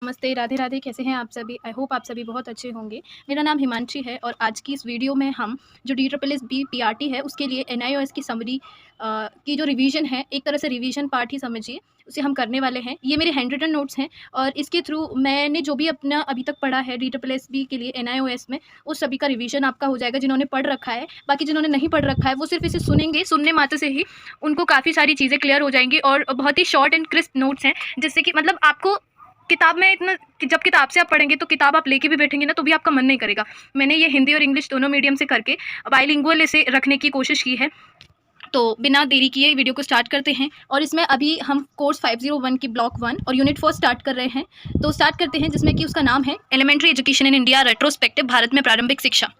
नमस्ते, राधे राधे। कैसे हैं आप सभी? आई होप आप सभी बहुत अच्छे होंगे। मेरा नाम हिमांशी है और आज की इस वीडियो में हम जो DSSB PRT है उसके लिए NIOS की समरी की जो रिवीजन है, एक तरह से रिवीजन पार्ट ही समझिए, उसे हम करने वाले हैं। ये मेरे हैंड रिटन नोट्स हैं और इसके थ्रू मैंने जो भी अपना अभी तक पढ़ा है DSSB के लिए NIOS में, उस सभी का रिवीजन आपका हो जाएगा जिन्होंने पढ़ रखा है। बाकी जिन्होंने नहीं पढ़ रखा है वो सिर्फ इसे सुनेंगे, सुनने मात्र से ही उनको काफ़ी सारी चीज़ें क्लियर हो जाएंगी और बहुत ही शॉर्ट एंड क्रिस्प नोट्स हैं, जिससे कि मतलब आपको किताब में इतना कि जब किताब से आप पढ़ेंगे तो किताब आप लेके भी बैठेंगे ना तो भी आपका मन नहीं करेगा। मैंने ये हिंदी और इंग्लिश दोनों मीडियम से करके बाइलिंगुअल इसे रखने की कोशिश की है। तो बिना देरी किए वीडियो को स्टार्ट करते हैं और इसमें अभी हम कोर्स 501 की ब्लॉक 1 और यूनिट 4 स्टार्ट कर रहे हैं। तो स्टार्ट करते हैं, जिसमें कि उसका नाम है elementary education in India retrospective, Bharat में प्रारंभिक शिक्षा।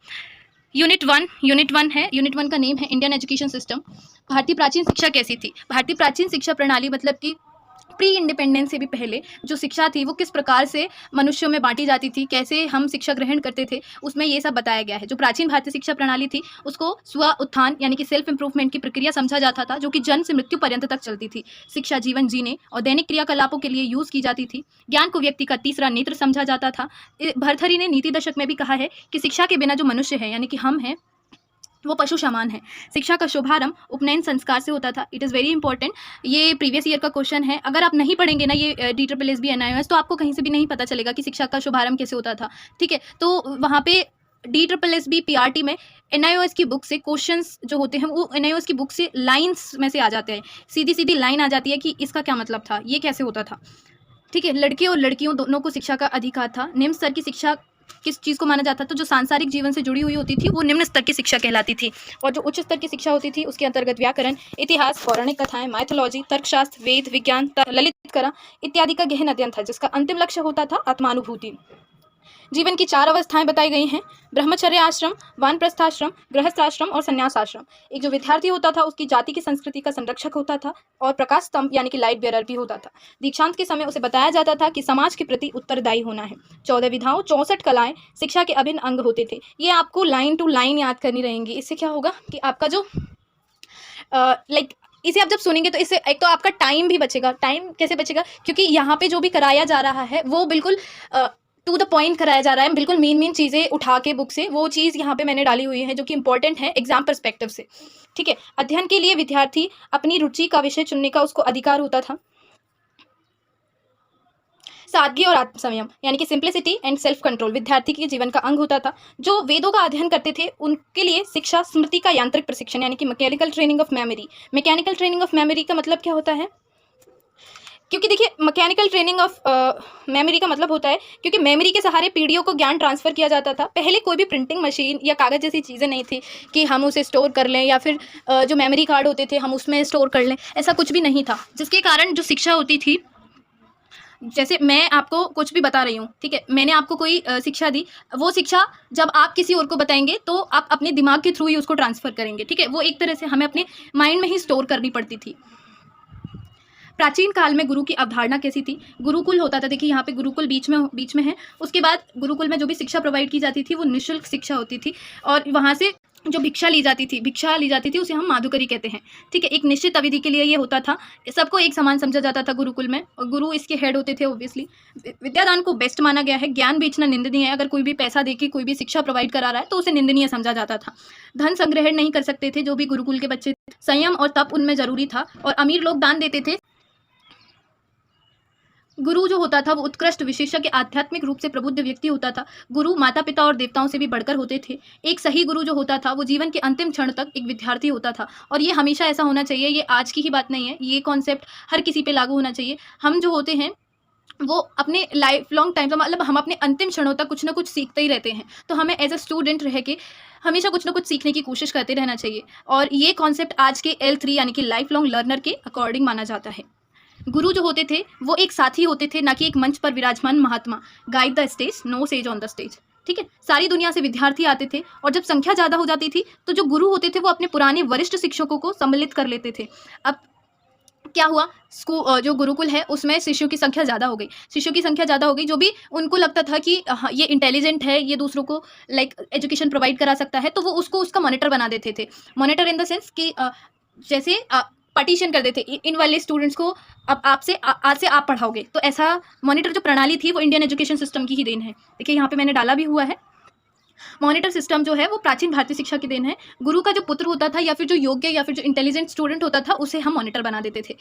यूनिट 1 है। यूनिट 1 का नेम है इंडियन एजुकेशन सिस्टम। भारतीय प्राचीन शिक्षा कैसी थी? भारतीय प्राचीन शिक्षा प्रणाली मतलब कि प्री इंडिपेंडेंस से भी पहले जो शिक्षा थी वो किस प्रकार से मनुष्यों में बांटी जाती थी, कैसे हम शिक्षा ग्रहण करते थे, उसमें ये सब बताया गया है। जो प्राचीन भारतीय शिक्षा प्रणाली थी उसको स्व उत्थान यानी कि सेल्फ इंप्रूवमेंट की प्रक्रिया समझा जाता था, जो कि जन्म से मृत्यु पर्यंत तक चलती थी। शिक्षा जीवन जीने और दैनिक क्रियाकलापों के लिए यूज़ की जाती थी। ज्ञान को व्यक्ति का तीसरा नेत्र समझा जाता था। भर्तृहरि ने नीति दशक में भी कहा है कि शिक्षा के बिना जो मनुष्य है यानी कि हम हैं वो पशु समान है। शिक्षा का शुभारंभ उपनयन संस्कार से होता था। It is very important. ये प्रीवियस ईयर का क्वेश्चन है। अगर आप नहीं पढ़ेंगे ना ये DSSB NIOS तो आपको कहीं से भी नहीं पता चलेगा कि शिक्षा का शुभारंभ कैसे होता था। ठीक है, तो वहाँ पे DSSB PRT में NIOS की बुक से क्वेश्चंस जो होते हैं वो NIOS की बुक से लाइन्स में से आ जाते हैं। सीधी सीधी लाइन आ जाती है कि इसका क्या मतलब था, ये कैसे होता था। ठीक है, लड़के और लड़कियों दोनों को शिक्षा का अधिकार था। निम्न स्तर की शिक्षा किस चीज़ को माना जाता था? तो जो सांसारिक जीवन से जुड़ी हुई होती थी वो निम्न स्तर की शिक्षा कहलाती थी, और जो उच्च स्तर की शिक्षा होती थी उसके अंतर्गत व्याकरण, इतिहास, पौराणिक कथाएं, माइथोलॉजी, तर्कशास्त्र, वेद, विज्ञान, ललित कला इत्यादि का गहन अध्ययन था, जिसका अंतिम लक्ष्य होता था आत्मानुभूति। जीवन की 4 अवस्थाएं बताई गई हैं: ब्रह्मचर्य आश्रम, वानप्रस्थाश्रम, गृहस्थाश्रम और संन्यासाश्रम। एक जो विद्यार्थी होता था उसकी जाति की संस्कृति का संरक्षक होता था और प्रकाश स्तंभ यानी कि लाइट बेयरर भी होता था। दीक्षांत के समय उसे बताया जाता था कि समाज के प्रति उत्तरदायी होना है। 14 विधाओं, 64 कलाएं शिक्षा के अभिन्न अंग होते थे। ये आपको लाइन टू लाइन याद करनी रहेंगी। इससे क्या होगा कि आपका जो इसे आप जब सुनेंगे तो इससे एक तो आपका टाइम भी बचेगा। टाइम कैसे बचेगा? क्योंकि यहाँ पे जो भी कराया जा रहा है वो बिल्कुल टू द पॉइंट कराया जा रहा है। बिल्कुल मेन चीज़ें उठा के बुक से वो चीज़ यहाँ पे मैंने डाली हुई है जो कि इंपॉर्टेंट है एग्जाम पर्सपेक्टिव से। ठीक है, अध्ययन के लिए विद्यार्थी अपनी रुचि का विषय चुनने का उसको अधिकार होता था। सादगी और आत्म संयम यानी कि सिंप्लिसिटी एंड सेल्फ कंट्रोल विद्यार्थी के जीवन का अंग होता था। जो वेदों का अध्ययन करते थे उनके लिए शिक्षा स्मृति का यांत्रिक प्रशिक्षण यानी कि mechanical training of memory. Mechanical training of memory का मतलब क्या होता है? क्योंकि देखिए मैकेनिकल ट्रेनिंग ऑफ मेमोरी का मतलब होता है क्योंकि मेमोरी के सहारे पीढ़ियों को ज्ञान ट्रांसफ़र किया जाता था। पहले कोई भी प्रिंटिंग मशीन या कागज़ जैसी चीज़ें नहीं थी कि हम उसे स्टोर कर लें या फिर जो मेमोरी कार्ड होते थे हम उसमें स्टोर कर लें, ऐसा कुछ भी नहीं था। जिसके कारण जो शिक्षा होती थी, जैसे मैं आपको कुछ भी बता रही हूँ, ठीक है, मैंने आपको कोई शिक्षा दी, वो शिक्षा जब आप किसी और को बताएंगे तो आप अपने दिमाग के थ्रू ही उसको ट्रांसफ़र करेंगे। ठीक है, वो एक तरह से हमें अपने माइंड में ही स्टोर करनी पड़ती थी। प्राचीन काल में गुरु की अवधारणा कैसी थी? गुरुकुल होता था। देखिए यहाँ पे गुरुकुल बीच में है। उसके बाद गुरुकुल में जो भी शिक्षा प्रोवाइड की जाती थी वो निःशुल्क शिक्षा होती थी और वहाँ से जो भिक्षा ली जाती थी उसे हम माधुकरी कहते हैं। ठीक है, एक निश्चित अवधि के लिए ये होता था। सबको एक समान समझा जाता था गुरुकुल में और गुरु इसके हेड होते थे ऑब्वियसली। विद्यादान को बेस्ट माना गया है। ज्ञान बेचना निंदनीय है। अगर कोई भी पैसा देके कोई भी शिक्षा प्रोवाइड करा रहा है तो उसे निंदनीय समझा जाता था। धन संग्रहण नहीं कर सकते थे जो भी गुरुकुल के बच्चे। संयम और तप उनमें जरूरी था और अमीर लोग दान देते थे। गुरु जो होता था वो उत्कृष्ट विशेषज्ञ आध्यात्मिक रूप से प्रबुद्ध व्यक्ति होता था। गुरु माता पिता और देवताओं से भी बढ़कर होते थे। एक सही गुरु जो होता था वो जीवन के अंतिम क्षण तक एक विद्यार्थी होता था और ये हमेशा ऐसा होना चाहिए। ये आज की ही बात नहीं है, ये कॉन्सेप्ट हर किसी पे लागू होना चाहिए। हम जो होते हैं वो अपने लाइफ लॉन्ग टाइम मतलब हम अपने अंतिम क्षणों तक कुछ ना कुछ सीखते ही रहते हैं। तो हमें एज अ स्टूडेंट रह के हमेशा कुछ ना कुछ सीखने की कोशिश करते रहना चाहिए और ये कॉन्सेप्ट आज के L3 यानी कि लाइफ लॉन्ग लर्नर के अकॉर्डिंग माना जाता है। गुरु जो होते थे वो एक साथी होते थे, ना कि एक मंच पर विराजमान महात्मा। Guide the stage, no sage on the stage. ठीक है, सारी दुनिया से विद्यार्थी आते थे और जब संख्या ज़्यादा हो जाती थी तो जो गुरु होते थे वो अपने पुराने वरिष्ठ शिक्षकों को सम्मिलित कर लेते थे। अब क्या हुआ, स्कूल जो गुरुकुल है उसमें शिष्यों की संख्या ज़्यादा हो गई। जो भी उनको लगता था कि ये इंटेलिजेंट है, ये दूसरों को एजुकेशन प्रोवाइड करा सकता है, तो वो उसको उसका मॉनिटर बना देते थे। मॉनिटर इन द सेंस कि जैसे पार्टीशन कर देते इन वाले स्टूडेंट्स को, अब आपसे आज से आप पढ़ाओगे। तो ऐसा मॉनिटर जो प्रणाली थी वो इंडियन एजुकेशन सिस्टम की ही देन है। देखिए यहाँ पे मैंने डाला भी हुआ है, मॉनिटर सिस्टम जो है वो प्राचीन भारतीय शिक्षा की देन है। गुरु का जो पुत्र होता था या फिर जो योग्य या फिर जो इंटेलिजेंट स्टूडेंट होता था उसे हम मॉनिटर बना देते थे।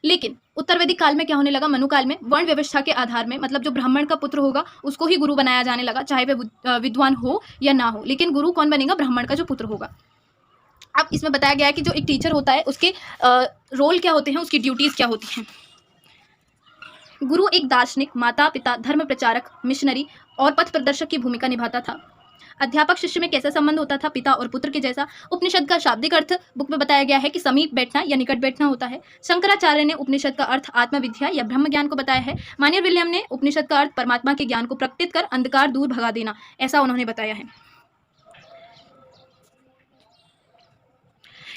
लेकिन उत्तर वैदिक काल में क्या होने लगा, मनु काल में वर्ण व्यवस्था के आधार में, मतलब जो ब्राह्मण का पुत्र होगा उसको ही गुरु बनाया जाने लगा, चाहे वह विद्वान हो या ना हो, लेकिन गुरु कौन बनेगा, ब्राह्मण का जो पुत्र होगा। अब इसमें बताया गया है कि जो एक टीचर होता है उसके रोल क्या होते हैं, उसकी ड्यूटीज़ क्या होती हैं। गुरु एक दार्शनिक, माता पिता, धर्म प्रचारक, मिशनरी और पथ प्रदर्शक की भूमिका निभाता था। अध्यापक शिष्य में कैसा संबंध होता था, पिता और पुत्र के जैसा। उपनिषद का शाब्दिक अर्थ बुक में बताया गया है कि समीप बैठना या निकट बैठना होता है। शंकराचार्य ने उपनिषद का अर्थ आत्मविद्या या ब्रह्म ज्ञान को बताया है। मानियर विलियम ने उपनिषद का अर्थ परमात्मा के ज्ञान को प्रकटित कर अंधकार दूर भगा देना, ऐसा उन्होंने बताया है।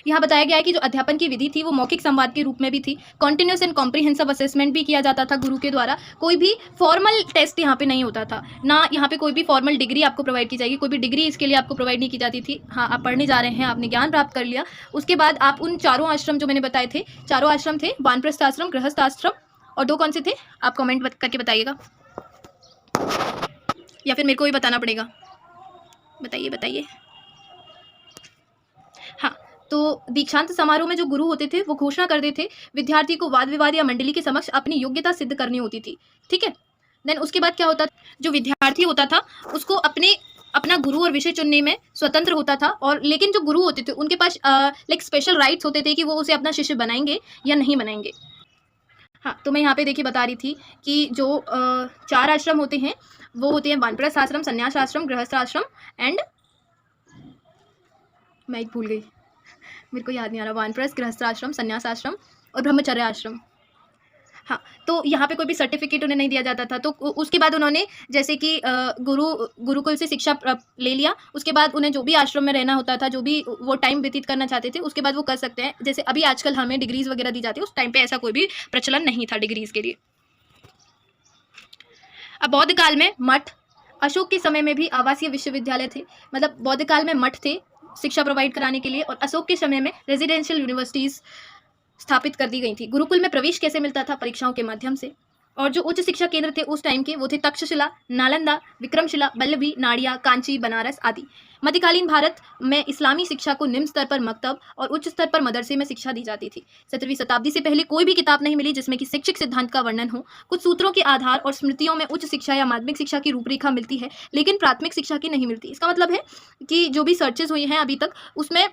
यहाँ बताया गया है कि जो अध्यापन की विधि थी वो मौखिक संवाद के रूप में भी थी। कॉन्टिन्यूस एंड कॉम्प्रिहेंसिव असेसमेंट भी किया जाता था गुरु के द्वारा। कोई भी फॉर्मल टेस्ट यहाँ पे नहीं होता था, ना यहाँ पे कोई भी फॉर्मल डिग्री आपको प्रोवाइड की जाएगी, कोई भी डिग्री इसके लिए आपको प्रोवाइड नहीं की जाती थी। हाँ, आप पढ़ने जा रहे हैं, आपने ज्ञान प्राप्त कर लिया, उसके बाद आप उन चारों आश्रम जो मैंने बताए थे, चारों आश्रम थे, वानप्रस्थ आश्रम, गृहस्थ आश्रम और दो कौन से थे, आप कॉमेंट करके बताइएगा या फिर मेरे को भी बताना पड़ेगा, बताइए बताइए। हाँ, तो दीक्षांत समारोह में जो गुरु होते थे वो घोषणा करते थे विद्यार्थी को वाद विवाद या मंडली के समक्ष अपनी योग्यता सिद्ध करनी होती थी। ठीक है, देन उसके बाद क्या होता, जो विद्यार्थी होता था उसको अपना गुरु और विषय चुनने में स्वतंत्र होता था, और लेकिन जो गुरु होते थे उनके पास लाइक स्पेशल राइट्स होते थे कि वो उसे अपना शिष्य बनाएंगे या नहीं बनाएंगे। हाँ, तो मैं यहाँ पे देखिए बता रही थी कि जो 4 आश्रम होते हैं वो होते हैं वानप्रस्थ आश्रम, संन्यास आश्रम, गृहस्थ आश्रम एंड मैं एक भूल गई, मेरे को याद नहीं आ रहा, वानप्रस्थ, गृहस्थ आश्रम, संन्यास आश्रम और ब्रह्मचर्य आश्रम। हाँ, तो यहाँ पे कोई भी सर्टिफिकेट उन्हें नहीं दिया जाता था। तो उसके बाद उन्होंने जैसे कि गुरुकुल से शिक्षा ले लिया, उसके बाद उन्हें जो भी आश्रम में रहना होता था, जो भी वो टाइम व्यतीत करना चाहते थे, उसके बाद वो कर सकते हैं। जैसे अभी आजकल हमें डिग्रीज वगैरह दी जाती है, उस टाइम पे ऐसा कोई भी प्रचलन नहीं था डिग्रीज के लिए। अब बौद्ध काल में मठ, अशोक के समय में भी आवासीय विश्वविद्यालय थे, मतलब बौद्ध काल में मठ थे शिक्षा प्रोवाइड कराने के लिए, और अशोक के समय में रेजिडेंशियल यूनिवर्सिटीज़ स्थापित कर दी गई थी। गुरुकुल में प्रवेश कैसे मिलता था, परीक्षाओं के माध्यम से। और जो उच्च शिक्षा केंद्र थे उस टाइम के वो थे तक्षशिला, नालंदा, विक्रमशिला, बल्लभी, नाड़िया, कांची, बनारस आदि। मध्यकालीन भारत में इस्लामी शिक्षा को निम्न स्तर पर मकतब और उच्च स्तर पर मदरसे में शिक्षा दी जाती थी। 17वीं शताब्दी से पहले कोई भी किताब नहीं मिली जिसमें कि शैक्षिक सिद्धांत का वर्णन हो। कुछ सूत्रों के आधार और स्मृतियों में उच्च शिक्षा या माध्यमिक शिक्षा की रूपरेखा मिलती है, लेकिन प्राथमिक शिक्षा की नहीं मिलती। इसका मतलब है कि जो भी सर्चेज हुई हैं अभी तक उसमें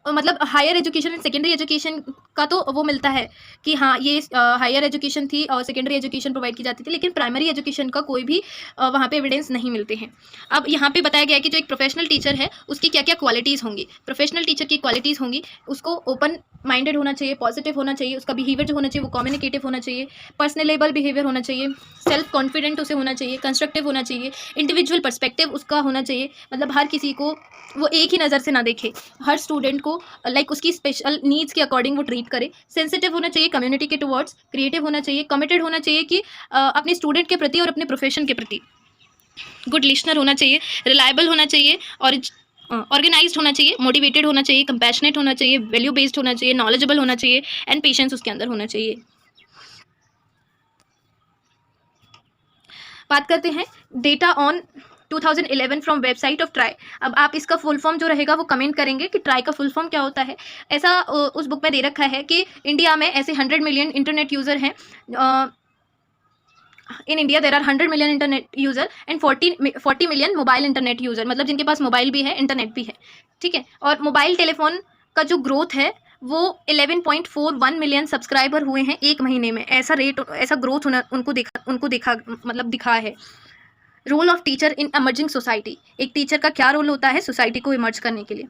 मतलब higher education and secondary education का तो वो मिलता है कि हाँ ये हायर एजुकेशन थी और सेकेंडरी एजुकेशन प्रोवाइड की जाती थी, लेकिन प्राइमरी एजुकेशन का कोई भी वहाँ पे एविडेंस नहीं मिलते हैं। अब यहाँ पे बताया गया है कि जो एक प्रोफेशनल टीचर है उसकी क्या क्या क्वालिटीज़ होंगी। प्रोफेशनल टीचर की क्वालिटीज़ होंगी, उसको ओपन माइंडेड होना चाहिए, पॉजिटिव होना चाहिए, उसका बिहेवियर जो होना चाहिए वो कम्युनिकेटिव होना चाहिए, पर्सनलेबल बिहेवियर होना चाहिए, सेल्फ कॉन्फिडेंट उसे होना चाहिए, कंस्ट्रक्टिव होना चाहिए, इंडिविजुअल पर्सपेक्टिव उसका होना चाहिए, मतलब हर किसी को वो एक ही नज़र से ना देखे, हर स्टूडेंट को लाइक उसकी स्पेशल नीड्स के अकॉर्डिंग वो ट्रीट करे। सेंसिटिव होना चाहिए कम्युनिटी के टुवर्ड्स, क्रिएटिव होना चाहिए, कमिटेड होना चाहिए कि अपने स्टूडेंट के प्रति और अपने प्रोफेशन के प्रति, गुड लिसनर होना चाहिए, रिलायबल होना चाहिए और ऑर्गेनाइज्ड होना चाहिए, मोटिवेटेड होना चाहिए, कंपैशनेट होना चाहिए, वैल्यू बेस्ड होना चाहिए, नॉलेजेबल होना चाहिए एंड पेशेंस उसके अंदर होना चाहिए। बात करते हैं data on 2011 from website of try. अब आप इसका फुल फॉर्म जो रहेगा वो कमेंट करेंगे कि ट्राई का फुल फॉर्म क्या होता है। ऐसा उस बुक में दे रखा है कि इंडिया में ऐसे 100 मिलियन इंटरनेट यूज़र हैं। In India there are 100 million internet user and 40 million mobile internet user, मतलब जिनके पास मोबाइल भी है इंटरनेट भी है। ठीक है, और मोबाइल टेलीफोन का जो ग्रोथ है वो 11.41 मिलियन सब्सक्राइबर हुए हैं एक महीने में। ऐसा रेट, ऐसा ग्रोथ होना उनको दिखा है। Role of teacher in emerging society, एक टीचर का क्या रोल होता है सोसाइटी को इमर्ज करने के लिए,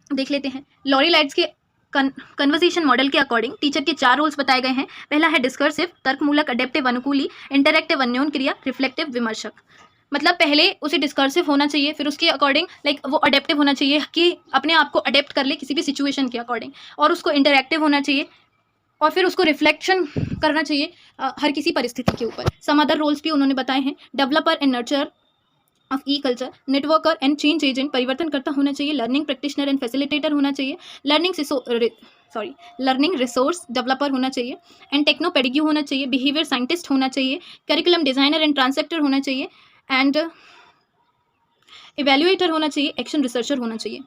देख लेते हैं। लॉरी लाइट्स के कन्वर्सेशन मॉडल के अकॉर्डिंग टीचर के 4 रोल्स बताए गए हैं। पहला है डिस्कर्सिव, तर्कमूलक, अडेप्टिव, अनुकूली, इंटरैक्टिव, अन्योन क्रिया, रिफ्लेक्टिव, विमर्शक। मतलब पहले उसे डिस्कर्सिव होना चाहिए, फिर उसके अकॉर्डिंग लाइक वो अडेप्टिव होना चाहिए कि अपने आप को अडेप्ट कर ले किसी भी सिचुएशन के अकॉर्डिंग, और उसको इंटरैक्टिव होना चाहिए, और फिर उसको रिफ्लेक्शन करना चाहिए हर किसी परिस्थिति के ऊपर। सम अदर रोल्स भी उन्होंने बताए हैं। Developer and nurture of E culture, networker and change agent, परिवर्तन करता होना चाहिए, लर्निंग प्रैक्टिशनर एंड फैसिलिटेटर होना चाहिए, लर्निंग लर्निंग रिसोर्स डेवलपर होना चाहिए, एंड टेक्नो पेडिग्यू होना चाहिए, बिहेवियर साइंटिस्ट होना चाहिए, करिकुलम डिज़ाइनर एंड ट्रांसलेटर होना चाहिए, एंड इवेल्युएटर होना चाहिए, एक्शन रिसर्चर होना चाहिए।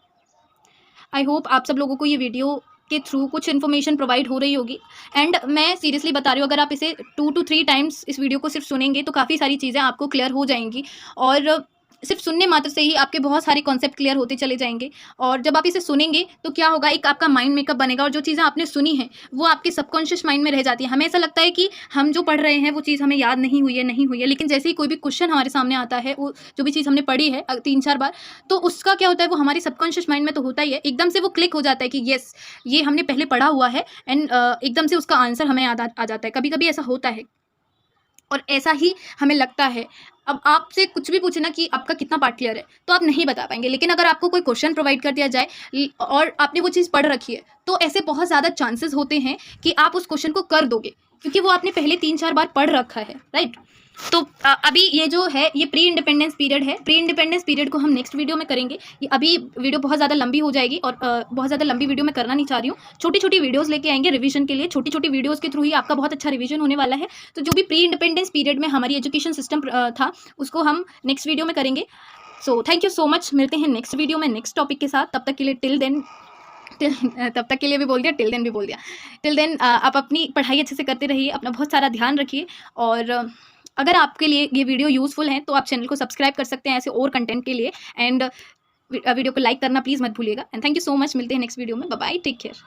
आई होप आप सब लोगों को ये वीडियो के थ्रू कुछ इन्फॉर्मेशन प्रोवाइड हो रही होगी, एंड मैं सीरियसली बता रही हूँ, अगर आप इसे 2 to 3 टाइम्स इस वीडियो को सिर्फ सुनेंगे तो काफ़ी सारी चीज़ें आपको क्लियर हो जाएंगी, और सिर्फ सुनने मात्र से ही आपके बहुत सारे कॉन्सेप्ट क्लियर होते चले जाएंगे। और जब आप इसे सुनेंगे तो क्या होगा, एक आपका माइंड मेकअप बनेगा, और जो चीज़ें आपने सुनी हैं वो आपके सबकॉन्शियस माइंड में रह जाती है। हमें ऐसा लगता है कि हम जो पढ़ रहे हैं वो चीज़ हमें याद नहीं हुई है, लेकिन जैसे ही कोई भी क्वेश्चन हमारे सामने आता है, वो जो भी चीज़ हमने पढ़ी है 3-4 बार, तो उसका क्या होता है, वो हमारे सबकॉन्शियस माइंड में तो होता ही है, एकदम से वो क्लिक हो जाता है कि येस, ये हमने पहले पढ़ा हुआ है, एंड एकदम से उसका आंसर हमें याद आ जाता है। कभी कभी ऐसा होता है और ऐसा ही हमें लगता है। अब आपसे कुछ भी पूछना कि आपका कितना पार्ट क्लियर है, तो आप नहीं बता पाएंगे, लेकिन अगर आपको कोई क्वेश्चन प्रोवाइड कर दिया जाए और आपने वो चीज़ पढ़ रखी है, तो ऐसे बहुत ज़्यादा चांसेस होते हैं कि आप उस क्वेश्चन को कर दोगे, क्योंकि वो आपने पहले 3-4 बार पढ़ रखा है, राइट। तो अभी ये जो है ये प्री इंडिपेंडेंस पीरियड है। प्री इंडिपेंडेंस पीरियड को हम नेक्स्ट वीडियो में करेंगे। ये अभी वीडियो बहुत ज़्यादा लंबी हो जाएगी, और बहुत ज़्यादा लंबी वीडियो मैं करना नहीं चाह रही हूँ। छोटी छोटी वीडियोस लेके आएंगे रिवीजन के लिए, छोटी छोटी वीडियोस के थ्रू ही आपका बहुत अच्छा रिवीजन होने वाला है। तो जो भी प्री इंडिपेंडेंस पीरियड में हमारी एजुकेशन सिस्टम था, उसको हम नेक्स्ट वीडियो में करेंगे। So thank you so much, मिलते हैं नेक्स्ट वीडियो में नेक्स्ट टॉपिक के साथ। तब तक के लिए तब तक के लिए भी बोल दिया, टिल देन भी बोल दिया। टिल देन आप अपनी पढ़ाई अच्छे से करते रहिए, अपना बहुत सारा ध्यान रखिए, और अगर आपके लिए ये वीडियो यूज़फुल है तो आप चैनल को सब्सक्राइब कर सकते हैं ऐसे और कंटेंट के लिए, एंड वीडियो को लाइक करना प्लीज़ मत भूलिएगा। And thank you so much, मिलते हैं नेक्स्ट वीडियो में। Bye bye, take care.